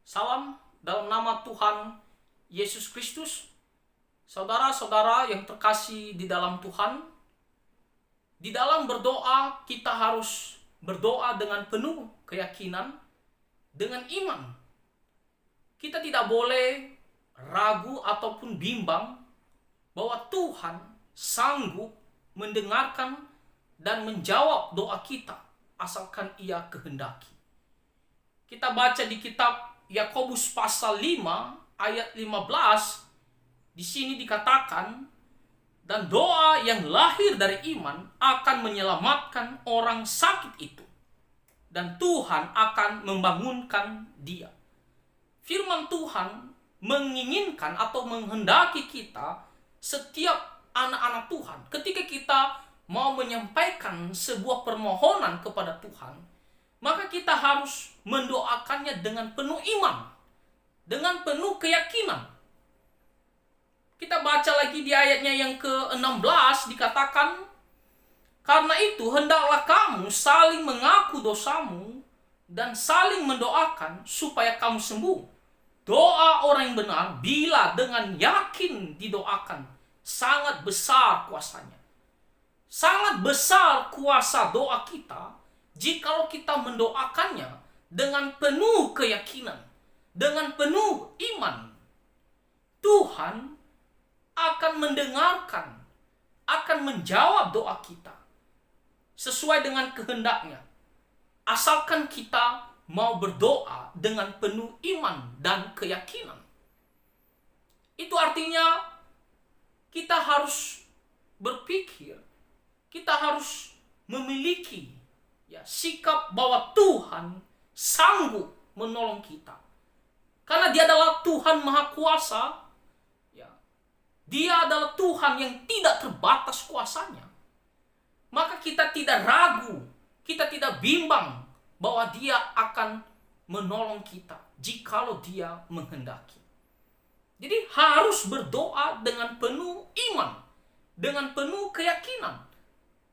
Salam dalam nama Tuhan Yesus Kristus. Saudara-saudara yang terkasih di dalam Tuhan, di dalam berdoa kita harus berdoa dengan penuh keyakinan, dengan iman. Kita tidak boleh ragu ataupun bimbang bahwa Tuhan sanggup mendengarkan dan menjawab doa kita asalkan Ia kehendaki. Kita baca di kitab Yakobus pasal 5 ayat 15, di sini dikatakan, dan doa yang lahir dari iman akan menyelamatkan orang sakit itu, dan Tuhan akan membangunkan dia. Firman Tuhan menginginkan atau menghendaki kita, setiap anak-anak Tuhan, ketika kita mau menyampaikan sebuah permohonan kepada Tuhan, maka kita harus mendoakannya dengan penuh iman, dengan penuh keyakinan. Kita baca lagi di ayatnya yang ke-16 dikatakan, karena itu hendaklah kamu saling mengaku dosamu dan saling mendoakan supaya kamu sembuh. Doa orang yang benar bila dengan yakin didoakan, sangat besar kuasanya. Sangat besar kuasa doa kita jikalau kita mendoakannya dengan penuh keyakinan, dengan penuh iman. Tuhan akan mendengarkan, akan menjawab doa kita sesuai dengan kehendaknya, asalkan kita mau berdoa dengan penuh iman dan keyakinan. Itu artinya kita harus berpikir, kita harus memiliki sikap bahwa Tuhan sanggup menolong kita. Karena Dia adalah Tuhan Maha Kuasa. Dia adalah Tuhan yang tidak terbatas kuasanya. Maka kita tidak ragu, kita tidak bimbang bahwa Dia akan menolong kita jikalau Dia menghendaki. Jadi harus berdoa dengan penuh iman, dengan penuh keyakinan.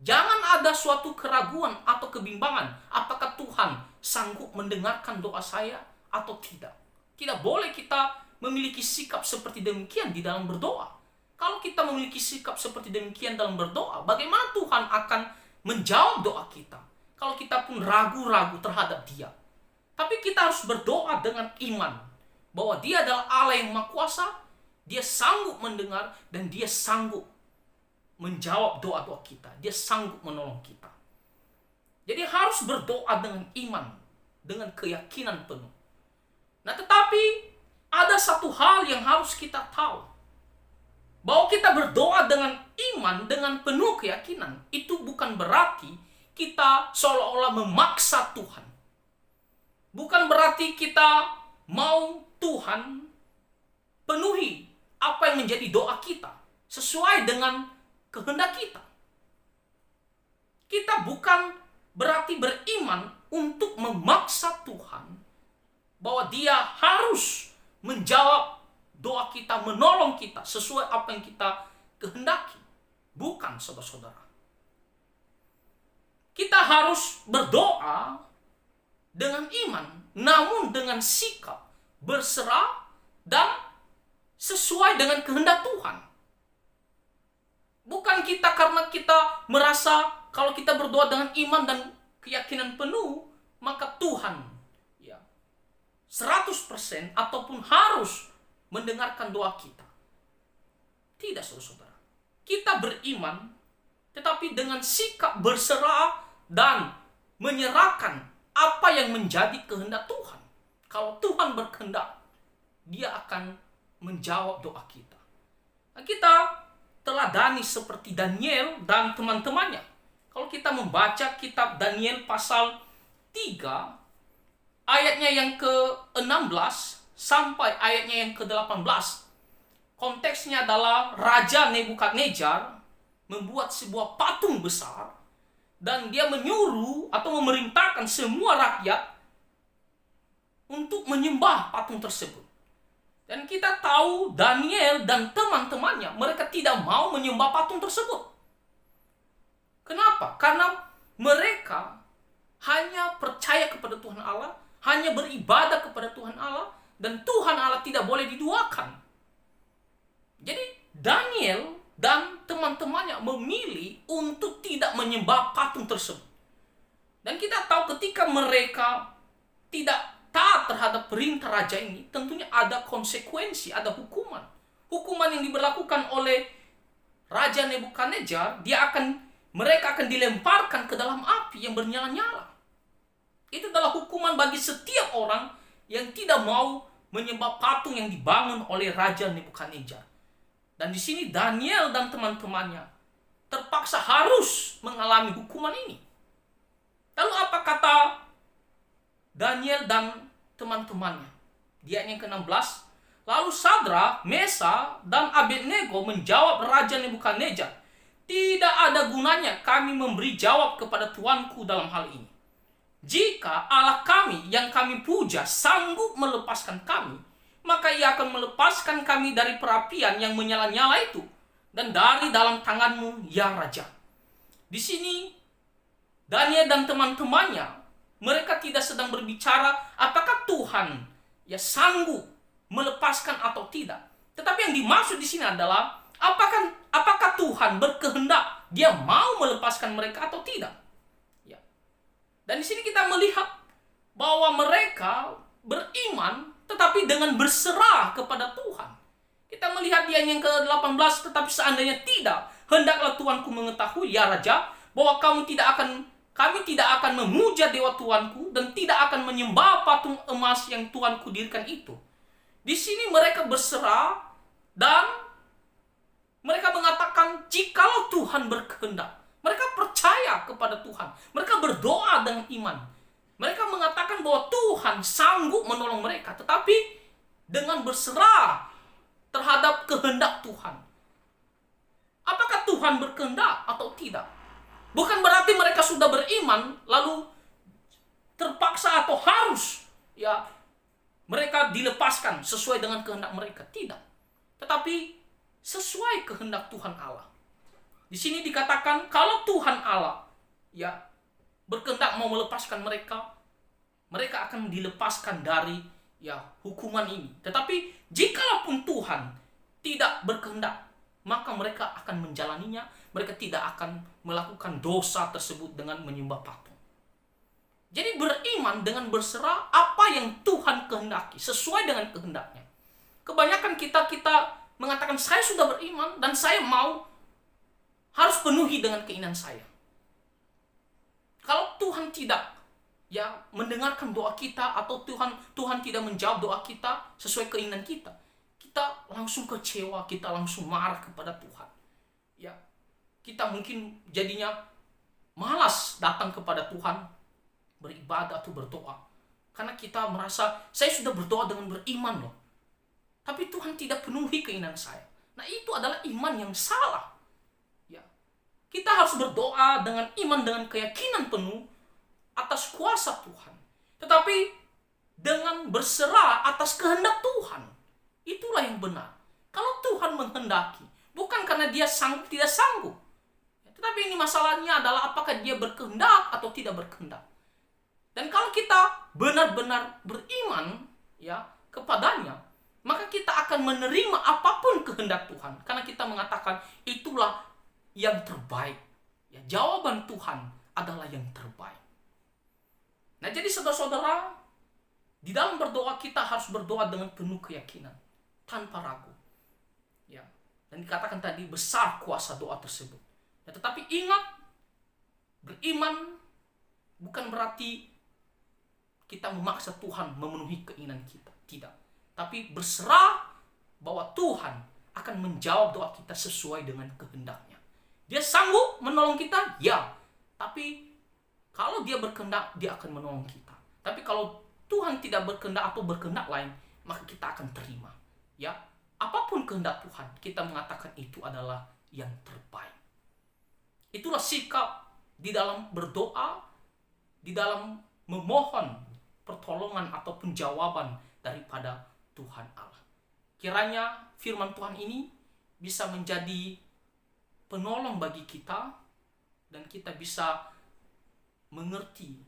Jangan ada suatu keraguan atau kebimbangan apakah Tuhan sanggup mendengarkan doa saya atau tidak. Tidak boleh kita memiliki sikap seperti demikian di dalam berdoa. Kalau kita memiliki sikap seperti demikian dalam berdoa, bagaimana Tuhan akan menjawab doa kita kalau kita pun ragu-ragu terhadap Dia? Tapi kita harus berdoa dengan iman bahwa Dia adalah Allah yang Maha Kuasa, Dia sanggup mendengar dan Dia sanggup menjawab doa-doa kita. Dia sanggup menolong kita. Jadi harus berdoa dengan iman, dengan keyakinan penuh. Nah, tetapi ada satu hal yang harus kita tahu. Bahwa kita berdoa dengan iman, dengan penuh keyakinan, itu bukan berarti kita seolah-olah memaksa Tuhan. Bukan berarti kita mau Tuhan penuhi apa yang menjadi doa kita sesuai dengan kehendak kita. Kita bukan berarti beriman untuk memaksa Tuhan bahwa Dia harus menjawab doa kita, menolong kita sesuai apa yang kita kehendaki. Bukan, saudara-saudara. Kita harus berdoa dengan iman, namun dengan sikap berserah dan sesuai dengan kehendak Tuhan. Bukan kita karena kita merasa kalau kita berdoa dengan iman dan keyakinan penuh, maka Tuhan 100% ataupun harus mendengarkan doa kita. Tidak, saudara-saudara. Kita beriman, tetapi dengan sikap berserah dan menyerahkan apa yang menjadi kehendak Tuhan. Kalau Tuhan berkehendak, Dia akan menjawab doa kita. Nah, kita teladani seperti Daniel dan teman-temannya. Kalau kita membaca kitab Daniel pasal 3, ayatnya yang ke-16 sampai ayatnya yang ke-18, konteksnya adalah Raja Nebukadnezar membuat sebuah patung besar dan dia menyuruh atau memerintahkan semua rakyat untuk menyembah patung tersebut. Dan kita tahu Daniel dan teman-temannya, mereka tidak mau menyembah patung tersebut. Kenapa? Karena mereka hanya percaya kepada Tuhan Allah, hanya beribadah kepada Tuhan Allah, dan Tuhan Allah tidak boleh diduakan. Jadi Daniel dan teman-temannya memilih untuk tidak menyembah patung tersebut. Dan kita tahu ketika mereka tidak taat terhadap perintah raja ini, tentunya ada konsekuensi, ada hukuman. Hukuman yang diberlakukan oleh Raja Nebukadnezar, mereka akan dilemparkan ke dalam api yang bernyala-nyala. Itu adalah hukuman bagi setiap orang yang tidak mau menyembah patung yang dibangun oleh Raja Nebukadnezar. Dan di sini Daniel dan teman-temannya terpaksa harus mengalami hukuman ini. Lalu apa kata Daniel dan teman-temannya? Di ayat yang ke-16, lalu Sadrak, Mesa, dan Abednego menjawab Raja Nebukadnezar, "Tidak ada gunanya kami memberi jawab kepada tuanku dalam hal ini. Jika Allah kami yang kami puja sanggup melepaskan kami, maka ia akan melepaskan kami dari perapian yang menyala-nyala itu dan dari dalam tanganmu, ya Raja." Di sini Daniel dan teman-temannya, mereka tidak sedang berbicara apakah Tuhan sanggup melepaskan atau tidak. Tetapi yang dimaksud di sini adalah apakah Tuhan berkehendak dia mau melepaskan mereka atau tidak. Ya. Dan di sini kita melihat bahwa mereka beriman tetapi dengan berserah kepada Tuhan. Kita melihat di ayat yang ke-18, tetapi seandainya tidak, hendaklah Tuanku mengetahui, ya Raja, bahwa kami tidak akan memuja dewa Tuanku dan tidak akan menyembah patung emas yang Tuanku dirikan itu. Di sini mereka berserah dan mereka mengatakan jikalau Tuhan berkehendak. Mereka percaya kepada Tuhan. Mereka berdoa dengan iman. Mereka mengatakan bahwa Tuhan sanggup menolong mereka, tetapi dengan berserah terhadap kehendak Tuhan. Apakah Tuhan berkehendak atau tidak? Bukan berarti mereka sudah beriman lalu terpaksa atau harus mereka dilepaskan sesuai dengan kehendak mereka. Tidak. Tetapi sesuai kehendak Tuhan Allah. Di sini dikatakan kalau Tuhan Allah berkehendak mau melepaskan mereka, mereka akan dilepaskan dari hukuman ini. Tetapi jikalaupun Tuhan tidak berkehendak, maka mereka akan menjalaninya. Mereka tidak akan melakukan dosa tersebut dengan menyembah patung. Jadi beriman dengan berserah apa yang Tuhan kehendaki, sesuai dengan kehendaknya. Kebanyakan kita mengatakan saya sudah beriman dan saya mau harus penuhi dengan keinginan saya. Kalau Tuhan tidak mendengarkan doa kita atau Tuhan tidak menjawab doa kita sesuai keinginan kita, kita langsung kecewa, kita langsung marah kepada Tuhan. Kita mungkin jadinya malas datang kepada Tuhan, beribadah atau berdoa. Karena kita merasa, saya sudah berdoa dengan beriman loh. Tapi Tuhan tidak penuhi keinginan saya. Nah itu adalah iman yang salah. Kita harus berdoa dengan iman, dengan keyakinan penuh atas kuasa Tuhan. Tetapi dengan berserah atas kehendak Tuhan. Itulah yang benar. Kalau Tuhan menghendaki, bukan karena dia sanggup tidak sanggup. Tetapi ini masalahnya adalah apakah dia berkehendak atau tidak berkehendak. Dan kalau kita benar-benar beriman kepadanya, maka kita akan menerima apapun kehendak Tuhan. Karena kita mengatakan itulah yang terbaik. Jawaban Tuhan adalah yang terbaik. Nah jadi saudara-saudara, di dalam berdoa kita harus berdoa dengan penuh keyakinan, tanpa ragu. Dan dikatakan tadi besar kuasa doa tersebut. Tetapi ingat, beriman bukan berarti kita memaksa Tuhan memenuhi keinginan kita. Tidak. Tapi berserah bahwa Tuhan akan menjawab doa kita sesuai dengan kehendaknya. Dia sanggup menolong kita? Ya. Tapi kalau dia berkehendak, dia akan menolong kita. Tapi kalau Tuhan tidak berkehendak atau berkehendak lain, maka kita akan terima. Apapun kehendak Tuhan, kita mengatakan itu adalah yang terbaik. Itulah sikap di dalam berdoa, di dalam memohon pertolongan ataupun jawaban daripada Tuhan Allah. Kiranya firman Tuhan ini bisa menjadi penolong bagi kita dan kita bisa mengerti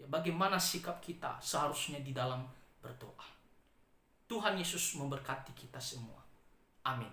bagaimana sikap kita seharusnya di dalam berdoa. Tuhan Yesus memberkati kita semua. Amin.